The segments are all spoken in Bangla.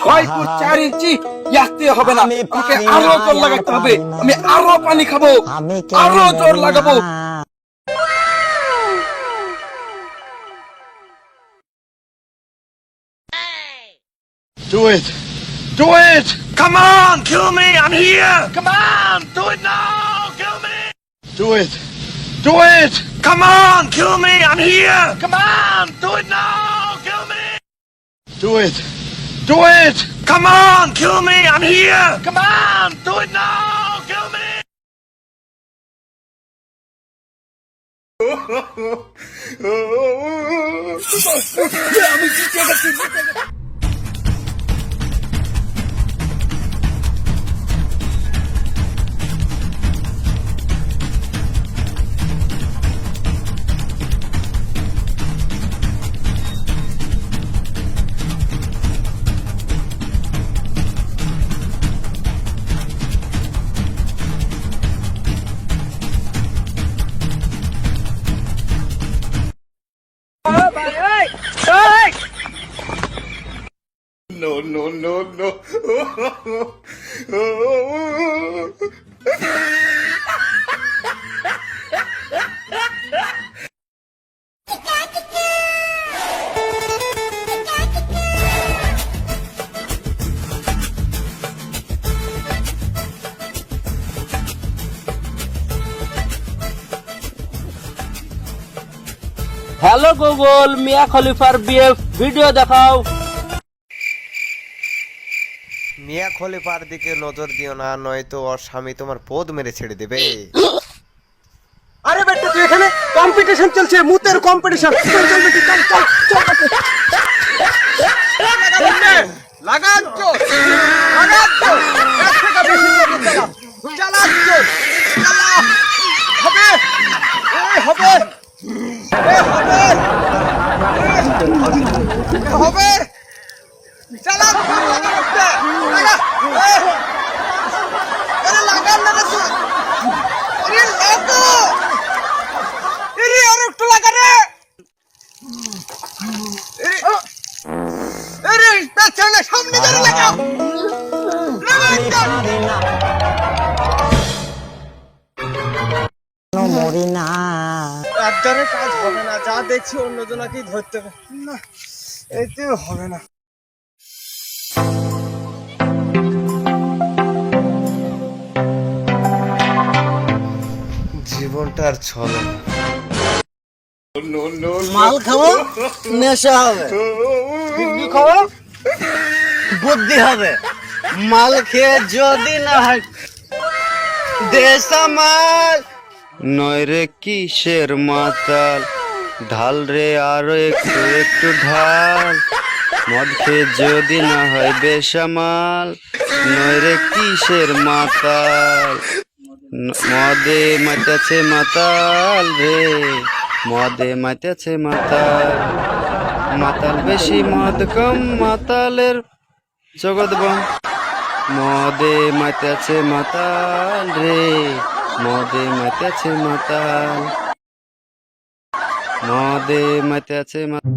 6 ফুট 4 ইঞ্চি ইয়াতে হবে না, আমাকে আরো জোর লাগাতে হবে। আমি আরো পানি খাবো, আরো জোর লাগাবো। Do it! Do it! Come on! Kill me! I'm here! Come on! Do it now! Kill me! Do it! Do it! Come on! Kill me! I'm here! Come on! Do it now! Kill me! Do it! Do it! Come on! Kill me! I'm here! Come on! Do it now! Kill me! আমি জিতে গেছি। No, no, no, no. Hello Google, Mia খলিফার বিএফ ভিডিও দেখাও। মিয়া খলিফার দিকে নজর দিও না, নয়তো ওর স্বামী তোমার পদ মেরে ছেড়ে দেবে। আরে বেটা তুই এখানে কম্পিটিশন চলছে, মুতের কম্পিটিশন। চল চল বেটা, চল চল চল। লাগাচ্ছ লাগাচ্ছ, এক টাকা বেশি দিয়ে চালা চালাচ্ছ, চালা হবে এই হবে এ হবে এ হবে, চালা লাগা আরে লাগান না তুই, আরে লাগো, আরে আর একটু লাগা রে, আরে পেছনে সামনে ধরে লাগাও, মরি না। একটারে কাজ হবে না, যা দেখছি অন্য জনাকেই ধরতে হবে না, এতে হবে না। জীবনটা আর চলে না। মাল খাবো, নেশা হবে, বিড়ি খাবো, বুদ্ধি হবে। মাল খেয়ে যদি না হয় দেশা মাল নয় রে কিসের মাতাল, ঢাল রে আরো একটু একটু ঢাল। মদ খেয়ে যদি না হয় বেসামাল, নয় রে কিসের মাতাল। মদে মাতাছে মাতাল রে, মদে মাতাছে মাতাল। মাতাল বেশি মদ কম, মাতালের জগৎ বন। মদে মাতাছে মাতাল রে, মদে মাতাছে মাতাল। মদে মাতাছে মাতাল।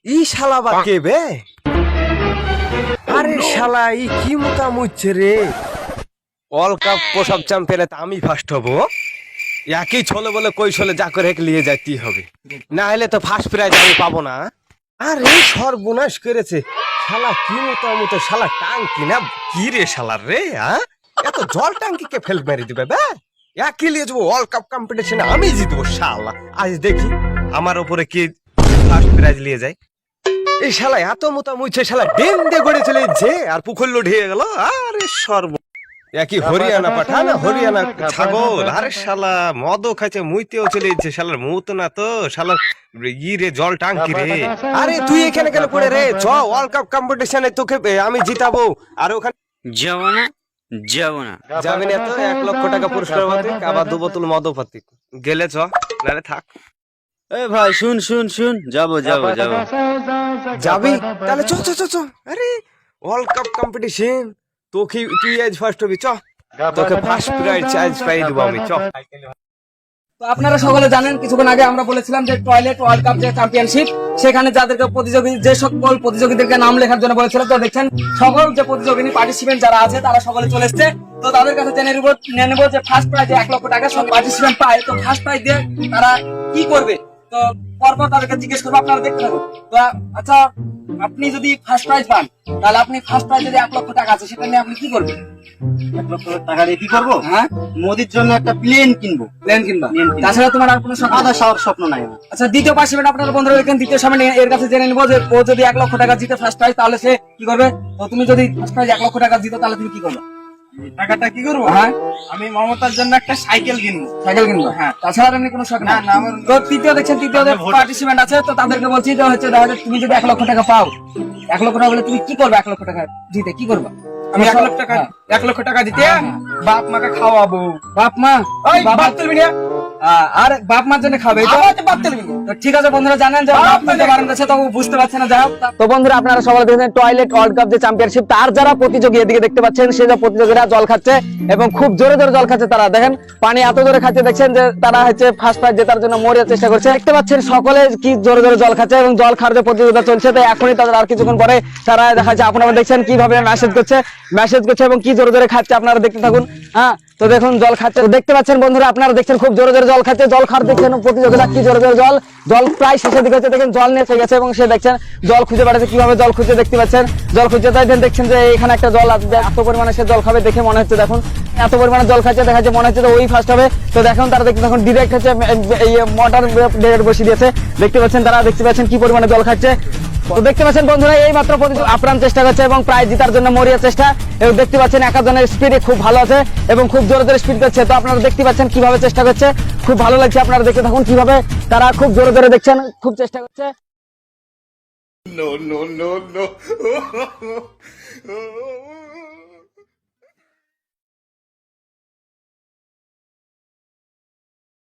ই শালা বা কে বে? আরে শালা ই কি মোটা মুচ্ছে রে। ওয়ার্ল্ড কাপ পোশাক চ্যাম্পিয়নে তো আমি ফার্স্ট হবো। একই ছলে বলে কই ছলে যা করে লিয়ে যাইতেই হবে, না হলে তো ফার্স্ট প্রাইজ আমি পাবো না। আরে সর্বনাশ করেছে শালা, কি মোটা মোটা শালা টাঙ্কি না কি রে শালার রে, হ্যাঁ এত জল টাঙ্কি কে ফেল মেরে দিবে বে? একই লিয়ে যাবো ওয়ার্ল্ড কাপ কম্পিটিশনে, আমি জিতবো শালা। আজ দেখি আমার উপরে কি ফার্স্ট প্রাইজ নিয়ে যায়। এই শালা এত মোটা মুছে শালা ডেম দিয়ে গড়ে চলে যে আর পুকুর ঢেয়ে গেল। আরে সর্ব একই হরিয়ানা পাঠা না হরিয়ানা ছাগল। আরে শালা মদও খাইছে, মুইতেও চলে যাচ্ছে, শালার মুত না তো শালার ই রে জল টাঙ্কি রে। আরে তুই এখানে কেন পড়ে রে? চ ওয়ার্ল্ড কাপ কম্পিটিশনে তোকে আমি জিতাবো। আর ওখানে যাবো না, যাবো না। যাবি না তো 1 লক্ষ টাকা পুরস্কার পাতি, আবার 2 বোতল মদও পাতি। গেলে চ, নারে থাক। এ ভাই শুন শুন শুন, যাবো যাবো যাবো। যাবি তাহলে চ চ চ চ। আরে ওয়ার্ল্ড কাপ কম্পিটিশন, তোকে তুই আজ ফার্স্ট হবি, চ তোকে ফার্স্ট প্রাইজ চার্জ পাই দেবো আমি, চ। তো আপনারা সকলে জানেন কিছুক্ষণ আগে আমরা বলেছিলাম যে টয়লেট ওয়ার্ল্ড কাপ যে চ্যাম্পিয়নশিপ, সেখানে যাদেরকে প্রতিযোগী যে সকল প্রতিযোগীদেরকে নাম লেখার জন্য বলেছিল, তো দেখছেন সকল যে প্রতিযোগী পার্টিসিপেন্ট যারা আছে তারা সকলে চলে এসছে। তো তাদের কাছে জেনে নেব যে ফার্স্ট প্রাইজে 1 লক্ষ টাকা সব পার্টিসিপেন্ট পায়। তো ফার্স্ট প্রাইজ দিয়ে তারা কি করবে, তো পরপর তাদেরকে জিজ্ঞেস করবো, আপনারা দেখতে থাকুন। তো আচ্ছা, আপনি যদি ফার্স্ট প্রাইজ পান, তাহলে আপনি ফার্স্ট প্রাইজ যদি 1 লক্ষ টাকা আছে, সেটা নিয়ে আপনি কি করবেন? 1 লক্ষ টাকা দিয়ে কি করবো? হ্যাঁ, মোদির জন্য একটা প্লেন কিনবো। প্লেন কিনবা? প্লেন কিনবো। তাছাড়া তোমার আর কোনো স্বপ্ন? আদা স্বপ্ন নাই আমার। আচ্ছা, দ্বিতীয় পার্টিসিপেন্ট আপনার বন্ধুরা দেখেন, দ্বিতীয় সামনে এর কাছে জেনে নিবো যে ও যদি 1 লক্ষ টাকা জিতে ফার্স্ট প্রাইজ, তাহলে সে কি করবে? তো তুমি যদি ফার্স্ট প্রাইজ 1 লক্ষ টাকা জিতো, তাহলে তুমি কি করবে? টাকাটা কি করবো? হ্যাঁ, আমি মমতার জন্য একটা সাইকেল কিনবো। সাইকেল কিনবা? হ্যাঁ, তাছাড়া আর এমনি কোনো শখ না? না, আমার তো তৃতীয় দেখছেন, তৃতীয় যে পার্টিসিপেন্ট আছে, তো তাদেরকে বলছি যে হচ্ছে দেখা যাচ্ছে তুমি যদি 1 লক্ষ টাকা পাও, 1 লক্ষ টাকা বলে তুমি কি করবে? 1 লক্ষ টাকা জিতে কি করবা? আমি 1 লক্ষ টাকা, হ্যাঁ। 1 লক্ষ টাকা দিতে বাপ মাকে খাওয়াবো। বাপ মা? ওই বাবা- বাপ তুলবি না? আর বাপ মার জন্য খাবে? আমার তো বাপ তুলবি না। তো ঠিক আছে বন্ধুরা, জানেন যে বাপ তুলতে বারণ করছে, তো ও বুঝতে পারছে না। যাই হোক, তো বন্ধুরা আপনারা সবাই দেখেছেন টয়লেট ওয়ার্ল্ড কাপ যে চ্যাম্পিয়নশিপ, তার যারা প্রতিযোগী এদিকে দেখতে পাচ্ছেন, সেই যে প্রতিযোগীরা জল খাচ্ছে এবং খুব জোরে জোরে জল খাচ্ছে। তারা দেখেন পানি এত জোরে খাচ্ছে, দেখছেন যে তারা হচ্ছে ফার্স্ট প্রাইজ জেতার জন্য মরিয়ার চেষ্টা করছে। দেখতে পাচ্ছেন সকলে কি জোরে জোরে জল খাচ্ছে এবং জল খাওয়ার যে প্রতিযোগিতা চলছে, তো এখনই তাদের আর কিছুক্ষণ পরে তারা দেখা যাচ্ছে, আপনারা দেখছেন কিভাবে মেসেজ করছে এবং কি জোরে জোরে খাচ্ছে, আপনারা দেখতে থাকুন। হ্যাঁ, তো দেখুন জল খাচ্ছে, তো দেখতে পাচ্ছেন বন্ধুরা, আপনারা দেখছেন খুব জোরে জোরে জল খাচ্ছে। জল খাওয়ার দেখছেন প্রতিযোগিতা কি জোরে জোরে জল প্রায় শেষের দিকে হচ্ছে, দেখেন জল নিয়ে এসে গেছে এবং সে দেখছেন জল খুঁজে বেড়াচ্ছে, কিভাবে জল খুঁজে দেখতে পাচ্ছেন, জল খুঁজে তাই দেখছেন যে এখানে একটা জল আছে, এত পরিমাণে সে জল খাবে দেখে মনে হচ্ছে, দেখুন এত পরিমাণে জল খাচ্ছে, দেখা যাচ্ছে মনে হচ্ছে ওই ফার্স্ট হবে। তো দেখুন তারা দেখতে দেখুন ডিরেক্ট হচ্ছে এই মোটর ডিরেক্ট বসিয়ে দিয়েছে, দেখতে পাচ্ছেন তারা দেখতে পাচ্ছেন কি পরিমাণে জল খাচ্ছে। তো দেখতে পাচ্ছেন বন্ধুরা, এই মাত্র আপ্রাণ চেষ্টা করছে এবং প্রাইজ জেতার জন্য মরিয়া চেষ্টা, এবং দেখতে পাচ্ছেন একজনের স্পিড খুব ভালো আছে এবং খুব জোরে জোরে স্পিড করছে। তো আপনারা দেখতে পাচ্ছেন কিভাবে চেষ্টা করছে, খুব ভালো লাগছে। আপনারা দেখতে থাকুন কিভাবে তারা খুব জোরে জোরে দেখছেন, খুব চেষ্টা করছে। No, no, no, no.